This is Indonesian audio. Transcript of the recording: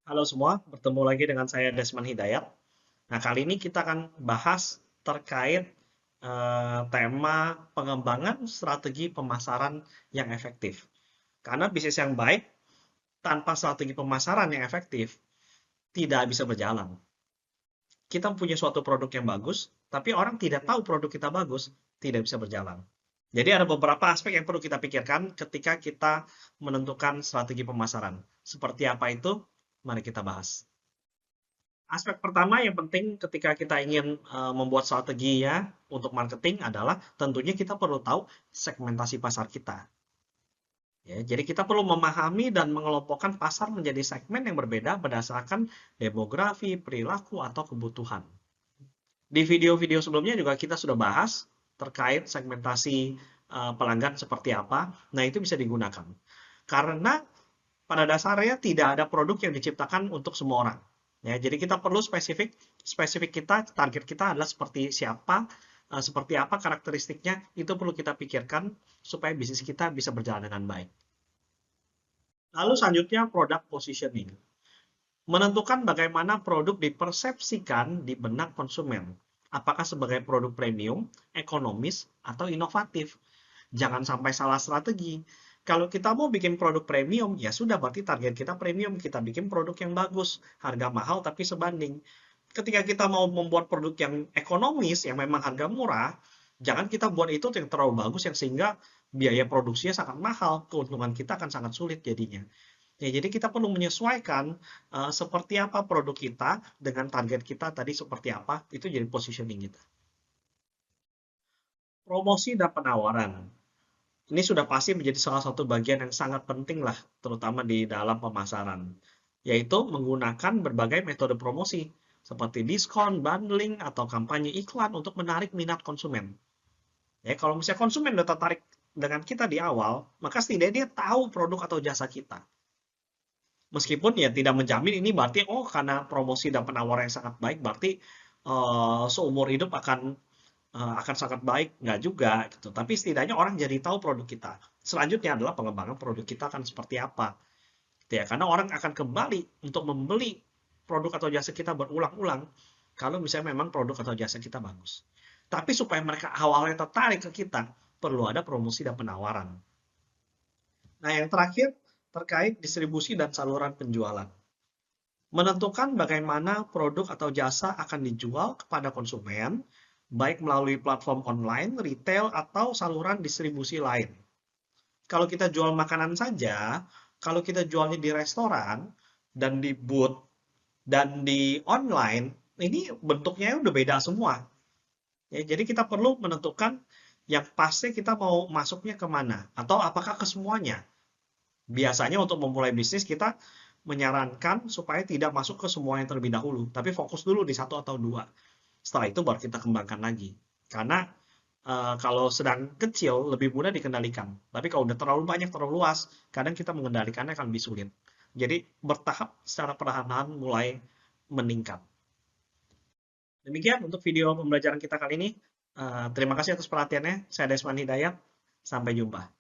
Halo semua, bertemu lagi dengan saya Desman Hidayat. Nah, kali ini kita akan bahas terkait tema pengembangan strategi pemasaran yang efektif. Karena bisnis yang baik tanpa strategi pemasaran yang efektif tidak bisa berjalan. Kita punya suatu produk yang bagus, tapi orang tidak tahu produk kita bagus, tidak bisa berjalan. Jadi ada beberapa aspek yang perlu kita pikirkan ketika kita menentukan strategi pemasaran. Seperti apa itu? Mari kita bahas. Aspek pertama yang penting ketika kita ingin membuat strategi ya untuk marketing adalah tentunya kita perlu tahu segmentasi pasar kita. Ya, jadi kita perlu memahami dan mengelompokkan pasar menjadi segmen yang berbeda berdasarkan demografi, perilaku, atau kebutuhan. Di video-video sebelumnya juga kita sudah bahas terkait segmentasi pelanggan seperti apa. Nah, itu bisa digunakan. Karena pada dasarnya tidak ada produk yang diciptakan untuk semua orang. Ya, jadi kita perlu spesifik kita, target kita adalah seperti siapa, seperti apa karakteristiknya, itu perlu kita pikirkan supaya bisnis kita bisa berjalan dengan baik. Lalu selanjutnya product positioning. Menentukan bagaimana produk dipersepsikan di benak konsumen. Apakah sebagai produk premium, ekonomis, atau inovatif. Jangan sampai salah strategi. Kalau kita mau bikin produk premium, ya sudah berarti target kita premium. Kita bikin produk yang bagus, harga mahal tapi sebanding. Ketika kita mau membuat produk yang ekonomis, yang memang harga murah, jangan kita buat itu yang terlalu bagus yang sehingga biaya produksinya sangat mahal, keuntungan kita akan sangat sulit jadinya. Ya, jadi kita perlu menyesuaikan seperti apa produk kita dengan target kita tadi seperti apa, itu jadi positioning kita. Promosi dan penawaran. Ini sudah pasti menjadi salah satu bagian yang sangat penting lah, terutama di dalam pemasaran, yaitu menggunakan berbagai metode promosi, seperti diskon, bundling, atau kampanye iklan untuk menarik minat konsumen. Ya, kalau misalnya konsumen udah tertarik dengan kita di awal, maka setidaknya dia tahu produk atau jasa kita. Meskipun ya tidak menjamin ini berarti, oh karena promosi dan penawaran yang sangat baik, berarti seumur hidup akan sangat baik, nggak juga gitu. Tapi setidaknya orang jadi tahu produk kita. Selanjutnya adalah pengembangan produk kita akan seperti apa. Gitu ya. Karena orang akan kembali untuk membeli produk atau jasa kita berulang-ulang kalau misalnya memang produk atau jasa kita bagus. Tapi supaya mereka awalnya tertarik ke kita, perlu ada promosi dan penawaran. Nah, yang terakhir terkait distribusi dan saluran penjualan. Menentukan bagaimana produk atau jasa akan dijual kepada konsumen, baik melalui platform online, retail, atau saluran distribusi lain. Kalau kita jual makanan saja, kalau kita jualnya di restoran, dan di booth, dan di online, ini bentuknya udah beda semua. Ya, jadi kita perlu menentukan yang pasti kita mau masuknya kemana, atau apakah ke semuanya. Biasanya untuk memulai bisnis kita menyarankan supaya tidak masuk ke semua yang terlebih dahulu, tapi fokus dulu di satu atau dua. Setelah itu baru kita kembangkan lagi. Karena kalau sedang kecil lebih mudah dikendalikan. Tapi kalau udah terlalu banyak, terlalu luas, kadang kita mengendalikannya akan lebih sulit. Jadi bertahap secara perlahan-lahan mulai meningkat. Demikian untuk video pembelajaran kita kali ini. Terima kasih atas perhatiannya. Saya Desman Hidayat. Sampai jumpa.